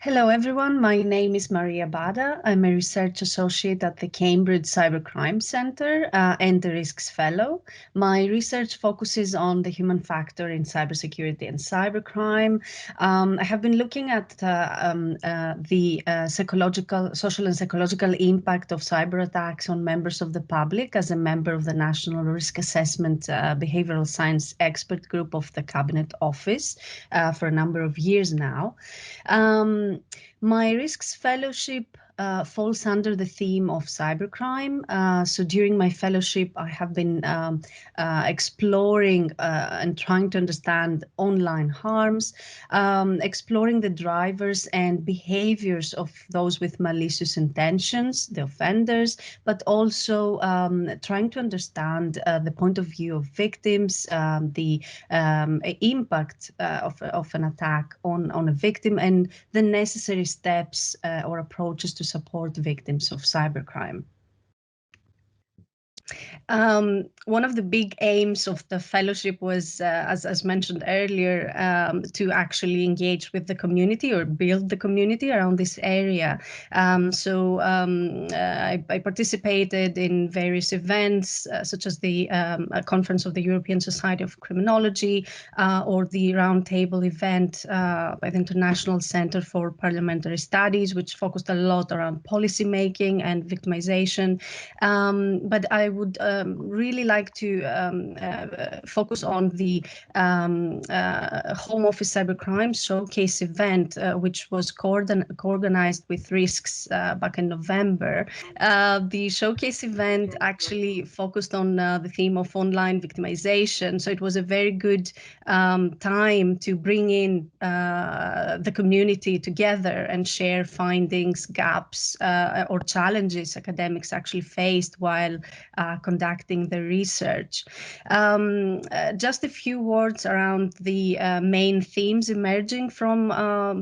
Hello, everyone. My name is Maria Bada. I'm a research associate at the Cambridge Cybercrime Center and the RISCS Fellow. My research focuses on the human factor in cybersecurity and cybercrime. I have been looking at the social and psychological impact of cyber attacks on members of the public as a member of the National Risk Assessment Behavioral Science Expert Group of the Cabinet Office for a number of years now. My RISCS Fellowship falls under the theme of cybercrime. So during my fellowship, I have been exploring and trying to understand online harms, exploring the drivers and behaviors of those with malicious intentions, the offenders, but also trying to understand the point of view of victims, the impact of an attack on a victim, and the necessary steps or approaches to support victims of cybercrime. One of the big aims of the fellowship was, as mentioned earlier, to actually engage with the community or build the community around this area. I participated in various events, such as the conference of the European Society of Criminology or the roundtable event by the International Center for Parliamentary Studies, which focused a lot around policy making and victimization. But I would really like to focus on the Home Office Cybercrime Showcase event, which was co-organized with RISCS back in November. The showcase event actually focused on the theme of online victimization. So it was a very good time to bring in the community together and share findings, gaps, or challenges academics actually faced while conducting the research. Just a few words around the main themes emerging from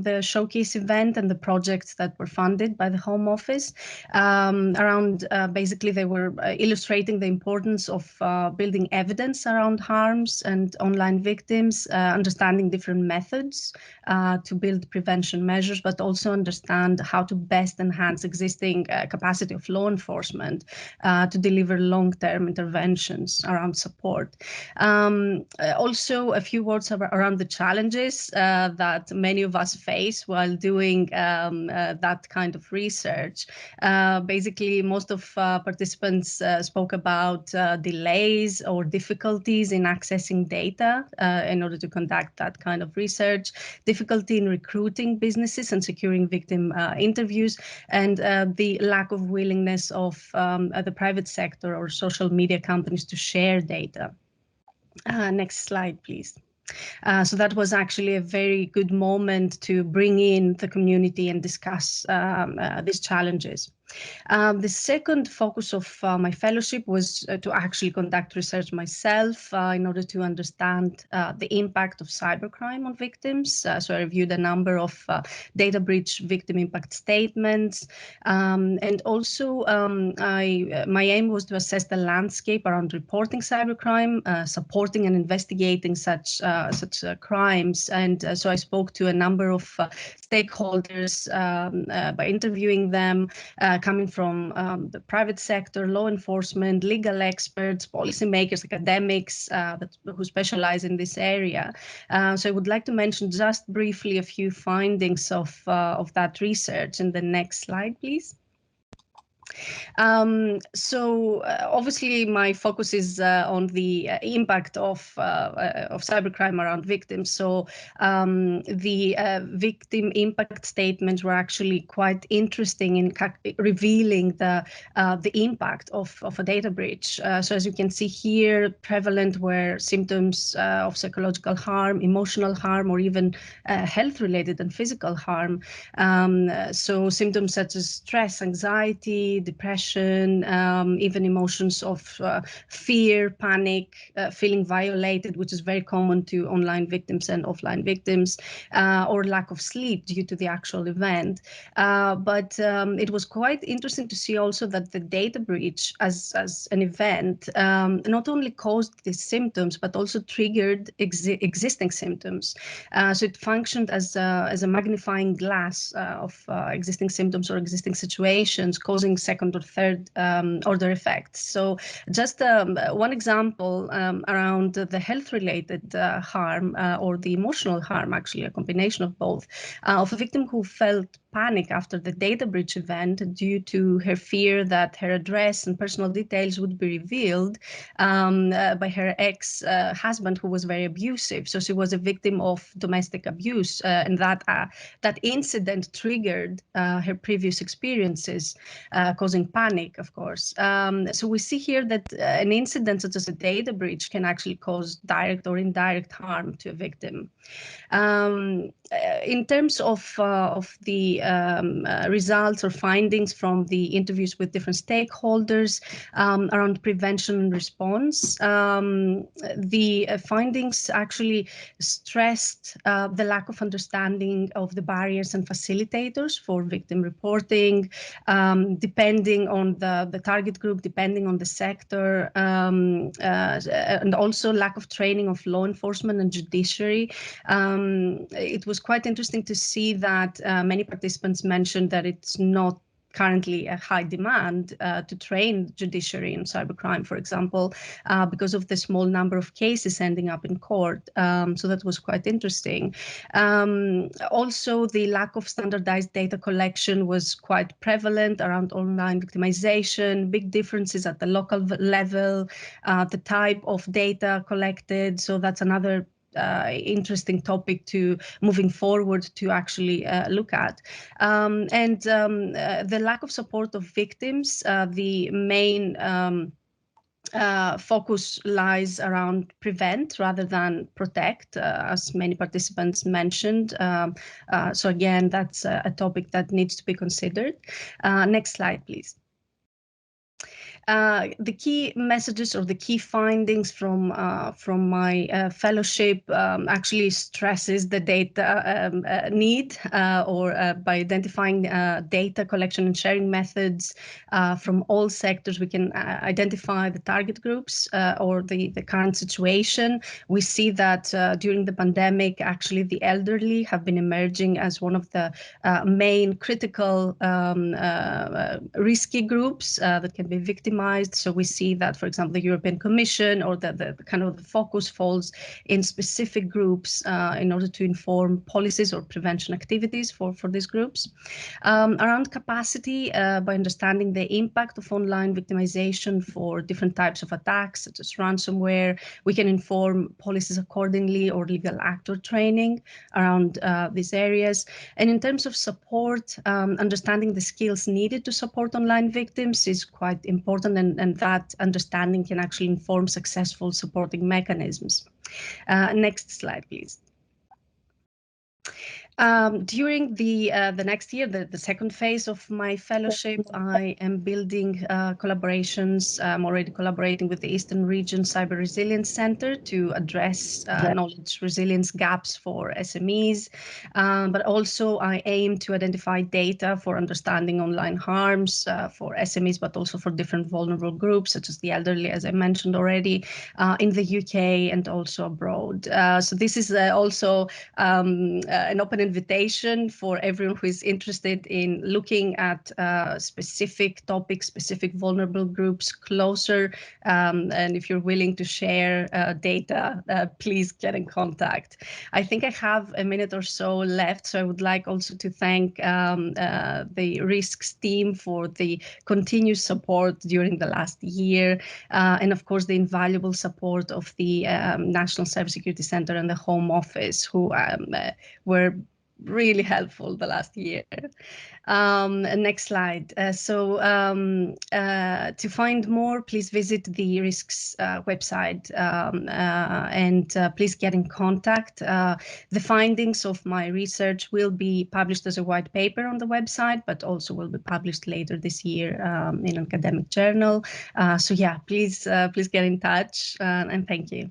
the showcase event and the projects that were funded by the Home Office. Basically, they were illustrating the importance of building evidence around harms and online victims, understanding different methods to build prevention measures, but also understand how to best enhance existing capacity of law enforcement to deliver long-term interventions around support. Also, a few words around the challenges that many of us face while doing that kind of research. Basically, most of participants spoke about delays or difficulties in accessing data in order to conduct that kind of research, difficulty in recruiting businesses and securing victim interviews, and the lack of willingness of the private sector or social media companies to share data. Next slide, please. So that was actually a very good moment to bring in the community and discuss these challenges. The second focus of my fellowship was to actually conduct research myself in order to understand the impact of cybercrime on victims. So I reviewed a number of data breach victim impact statements. And also my aim was to assess the landscape around reporting cybercrime, supporting and investigating such crimes. And so I spoke to a number of stakeholders by interviewing them, coming from the private sector, law enforcement, legal experts, policymakers, academics who specialize in this area. So I would like to mention just briefly a few findings of that research. In the next slide, please. Obviously, my focus is on the impact of cybercrime around victims. So the victim impact statements were actually quite interesting in revealing the impact of a data breach. So as you can see here, prevalent were symptoms of psychological harm, emotional harm, or even health-related and physical harm. So symptoms such as stress, anxiety, anxiety, depression, even emotions of fear, panic, feeling violated, which is very common to online victims and offline victims, or lack of sleep due to the actual event. But it was quite interesting to see also that the data breach as an event not only caused these symptoms, but also triggered existing symptoms. So it functioned as a magnifying glass of existing symptoms or existing situations, causing second or third order effects. So just one example around the health-related harm or the emotional harm, actually a combination of both, of a victim who felt panic after the data breach event due to her fear that her address and personal details would be revealed by her ex-husband, who was very abusive. So she was a victim of domestic abuse, and that incident triggered her previous experiences, causing panic, of course. So we see here that an incident such as a data breach can actually cause direct or indirect harm to a victim. In terms of the results or findings from the interviews with different stakeholders around prevention and response, the findings actually stressed the lack of understanding of the barriers and facilitators for victim reporting, depending on the target group, depending on the sector, and also lack of training of law enforcement and judiciary. It was quite interesting to see that many participants mentioned that it's not currently a high demand to train judiciary in cybercrime, for example, because of the small number of cases ending up in court. So that was quite interesting. Also, the lack of standardized data collection was quite prevalent around online victimization, big differences at the local level, the type of data collected. So that's another interesting topic to moving forward to actually look at. And the lack of support of victims, the main focus lies around prevent rather than protect, as many participants mentioned. So again, that's a topic that needs to be considered. Next slide, please. The key messages or the key findings from my fellowship actually stresses the data need, or by identifying data collection and sharing methods from all sectors, we can identify the target groups or the current situation. We see that during the pandemic, actually the elderly have been emerging as one of the main critical risky groups that can be victimized. So we see that, for example, the European Commission or the kind of the focus falls in specific groups in order to inform policies or prevention activities for these groups. Around capacity, by understanding the impact of online victimization for different types of attacks, such as ransomware, we can inform policies accordingly or legal actor training around these areas. And in terms of support, understanding the skills needed to support online victims is quite important, and that understanding can actually inform successful supporting mechanisms. Next slide, please. During the next year, the second phase of my fellowship, I am building collaborations. I'm already collaborating with the Eastern Region Cyber Resilience Center to address knowledge resilience gaps for SMEs. But also I aim to identify data for understanding online harms for SMEs, but also for different vulnerable groups, such as the elderly, as I mentioned already, in the UK and also abroad. So this is also an open invitation for everyone who is interested in looking at specific topics, specific vulnerable groups closer. And if you're willing to share data, please get in contact. I think I have a minute or so left, so I would like also to thank the RISCS team for the continuous support during the last year, and of course the invaluable support of the National Cybersecurity Center and the Home Office, who were really helpful the last year. Next slide. To find more, please visit the RISCS website, and please get in contact. The findings of my research will be published as a white paper on the website, but also will be published later this year in an academic journal. So yeah, please get in touch, and thank you.